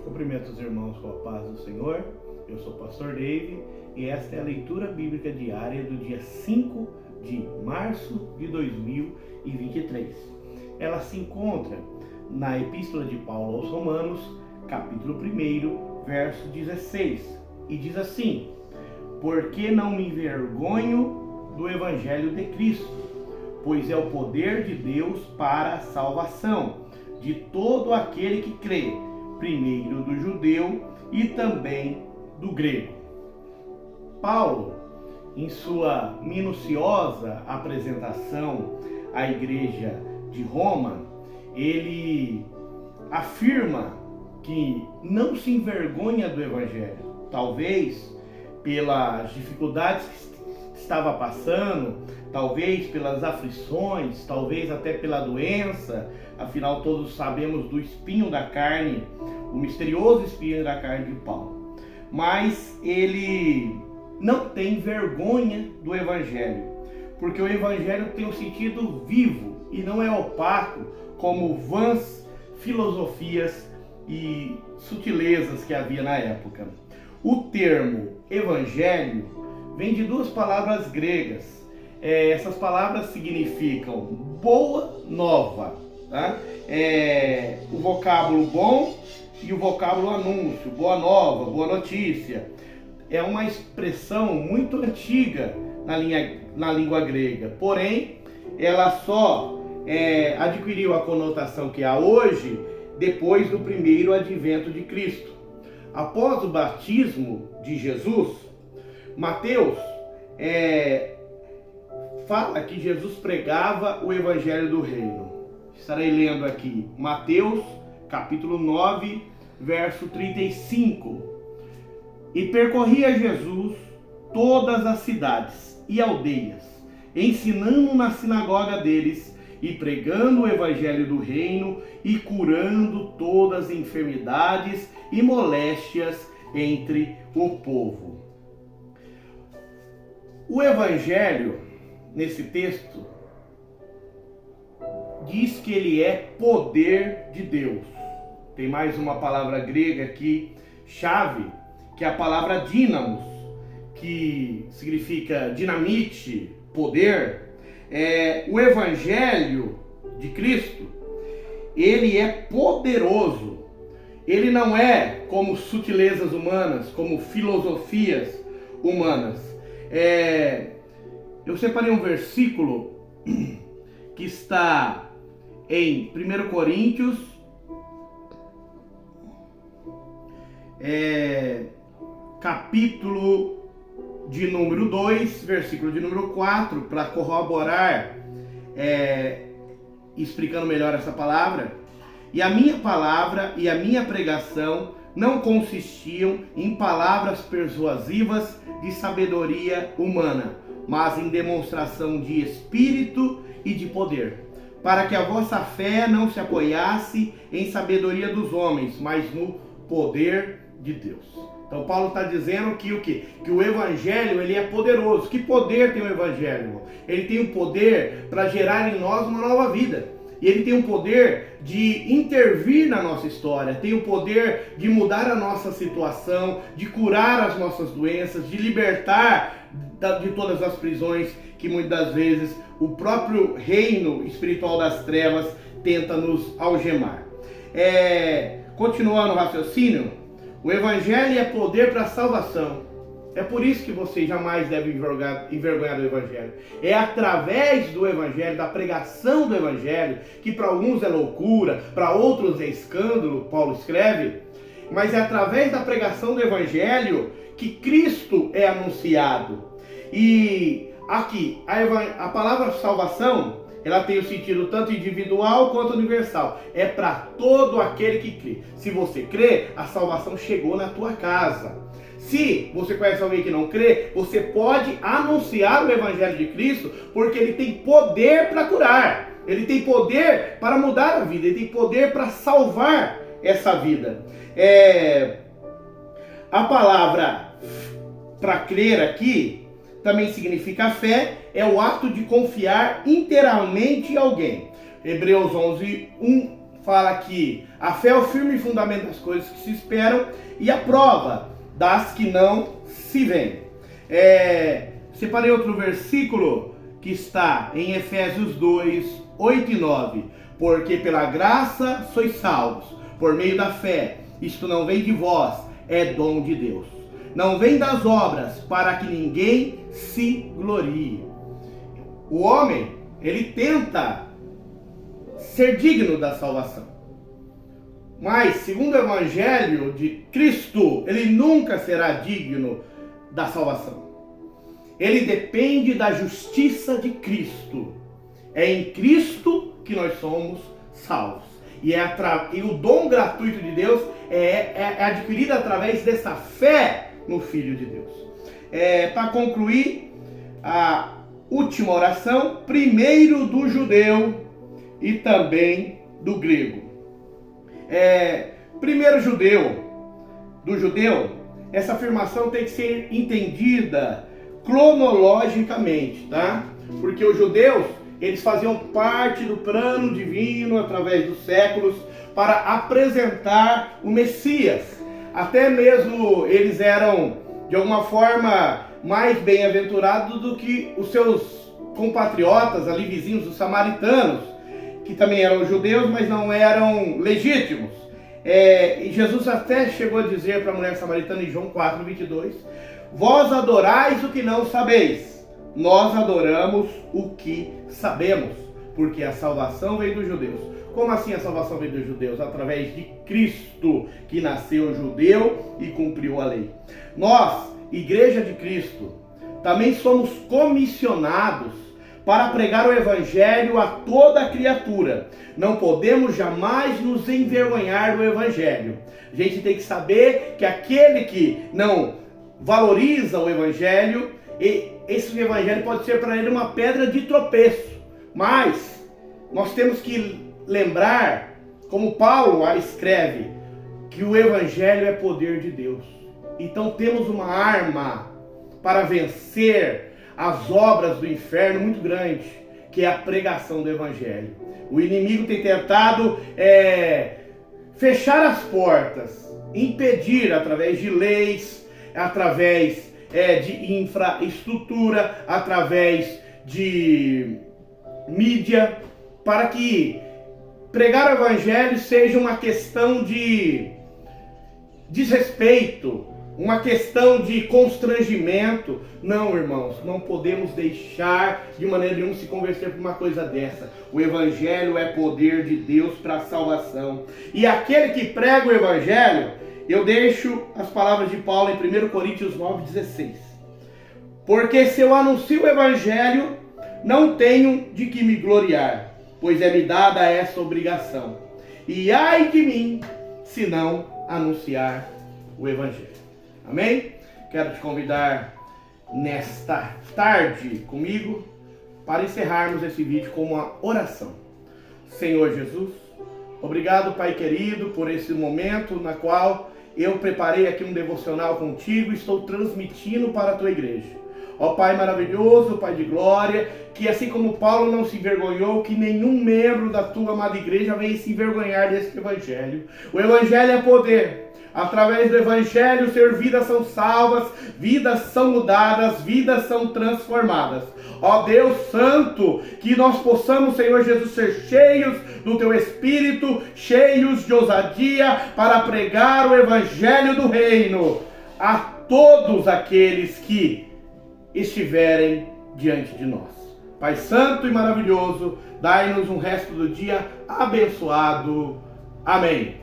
Cumprimento os irmãos com a paz do Senhor. Eu sou o pastor Dave e esta é a leitura bíblica diária do dia 5 de março de 2023. Ela se encontra na Epístola de Paulo aos Romanos, capítulo 1, verso 16, e diz assim: porque não me envergonho do Evangelho de Cristo, pois é o poder de Deus para a salvação de todo aquele que crê, primeiro do judeu e também do grego. Paulo, em sua minuciosa apresentação à igreja de Roma, ele afirma que não se envergonha do Evangelho, talvez pelas dificuldades que estava passando, talvez pelas aflições, talvez até pela doença. Afinal, todos sabemos do espinho da carne, o misterioso espinho da carne de Paulo. Mas ele não tem vergonha do Evangelho, porque o Evangelho tem um sentido vivo e não é opaco como vãs filosofias e sutilezas que havia na época. O termo Evangelho vem de duas palavras gregas. Essas palavras significam boa nova, tá? O vocábulo bom e o vocábulo anúncio, boa nova, boa notícia. É uma expressão muito antiga na língua grega, porém ela só adquiriu a conotação que há hoje depois do primeiro advento de Cristo. Após o batismo de Jesus, Mateus fala que Jesus pregava o Evangelho do Reino. Estarei lendo aqui Mateus capítulo 9, verso 35. E percorria Jesus todas as cidades e aldeias, ensinando na sinagoga deles e pregando o Evangelho do Reino e curando todas as enfermidades e moléstias entre o povo. O Evangelho, nesse texto, diz que ele é poder de Deus. Tem mais uma palavra grega aqui, chave, que é a palavra dínamos, que significa dinamite, poder. O Evangelho de Cristo, ele é poderoso. Ele não é como sutilezas humanas, como filosofias humanas. Eu separei um versículo que está em 1 Coríntios, capítulo de número 2, versículo de número 4, para corroborar, explicando melhor essa palavra. E a minha palavra e a minha pregação não consistiam em palavras persuasivas de sabedoria humana, mas em demonstração de espírito e de poder, para que a vossa fé não se apoiasse em sabedoria dos homens, mas no poder de Deus. Então Paulo está dizendo que o quê? Que o Evangelho ele é poderoso. Que poder tem o Evangelho? Ele tem o poder para gerar em nós uma nova vida. E ele tem o poder de intervir na nossa história, tem o poder de mudar a nossa situação, de curar as nossas doenças, de libertar de todas as prisões que muitas vezes o próprio reino espiritual das trevas tenta nos algemar. Continuando o raciocínio, o Evangelho é poder para a salvação. É por isso que você jamais deve envergonhar do Evangelho. É através do Evangelho, da pregação do Evangelho, que para alguns é loucura, para outros é escândalo, Paulo escreve, mas é através da pregação do Evangelho que Cristo é anunciado. E aqui, a palavra salvação, ela tem o sentido tanto individual quanto universal. É para todo aquele que crê. Se você crê, a salvação chegou na tua casa. Se você conhece alguém que não crê, você pode anunciar o Evangelho de Cristo, porque ele tem poder para curar. Ele tem poder para mudar a vida. Ele tem poder para salvar essa vida. A palavra para crer aqui também significa fé. É o ato de confiar inteiramente em alguém. Hebreus 11:1 fala que a fé é o firme fundamento das coisas que se esperam e a prova das que não se veem. Separei outro versículo que está em Efésios 2, 8 e 9. Porque pela graça sois salvos, por meio da fé. Isto não vem de vós, é dom de Deus. Não vem das obras, para que ninguém se glorie. O homem, ele tenta ser digno da salvação. Mas, segundo o Evangelho de Cristo, ele nunca será digno da salvação. Ele depende da justiça de Cristo. É em Cristo que nós somos salvos. E o dom gratuito de Deus é adquirido através dessa fé no Filho de Deus. Para concluir, a última oração, primeiro do judeu e também do grego. Primeiro do judeu, essa afirmação tem que ser entendida cronologicamente, tá? Porque os judeus, eles faziam parte do plano divino através dos séculos para apresentar o Messias. Até mesmo eles eram, de alguma forma, mais bem-aventurados do que os seus compatriotas ali, vizinhos, os samaritanos, que também eram judeus, mas não eram legítimos. E Jesus até chegou a dizer para a mulher samaritana em João 4, 22, vós adorais o que não sabeis, nós adoramos o que sabemos, porque a salvação vem dos judeus. Como assim a salvação vem dos judeus? Através de Cristo, que nasceu judeu e cumpriu a lei. Nós, Igreja de Cristo, também somos comissionados para pregar o Evangelho a toda criatura. Não podemos jamais nos envergonhar do Evangelho. A gente tem que saber que aquele que não valoriza o Evangelho, esse Evangelho pode ser para ele uma pedra de tropeço. Mas nós temos que lembrar, como Paulo escreve, que o Evangelho é poder de Deus. Então temos uma arma para vencer as obras do inferno muito grande, que é a pregação do Evangelho. O inimigo tem tentado fechar as portas, impedir através de leis, através de infraestrutura, através de mídia, para que pregar o Evangelho seja uma questão de desrespeito, uma questão de constrangimento. Não, irmãos, não podemos deixar de maneira nenhuma se converter por uma coisa dessa. O Evangelho é poder de Deus para a salvação. E aquele que prega o Evangelho, eu deixo as palavras de Paulo em 1 Coríntios 9,16. Porque se eu anuncio o Evangelho, não tenho de que me gloriar, pois é-me dada essa obrigação. E ai de mim, se não anunciar o Evangelho. Amém? Quero te convidar nesta tarde comigo para encerrarmos esse vídeo com uma oração. Senhor Jesus, obrigado, Pai querido, por esse momento na qual eu preparei aqui um devocional contigo e estou transmitindo para a tua igreja. Ó Pai maravilhoso, Pai de glória, que assim como Paulo não se envergonhou, que nenhum membro da tua amada igreja venha se envergonhar desse Evangelho. O Evangelho é poder. Através do Evangelho, Senhor, vidas são salvas, vidas são mudadas, vidas são transformadas. Ó Deus Santo, que nós possamos, Senhor Jesus, ser cheios do Teu Espírito, cheios de ousadia para pregar o Evangelho do Reino a todos aqueles que estiverem diante de nós. Pai Santo e maravilhoso, dai-nos um resto do dia abençoado. Amém.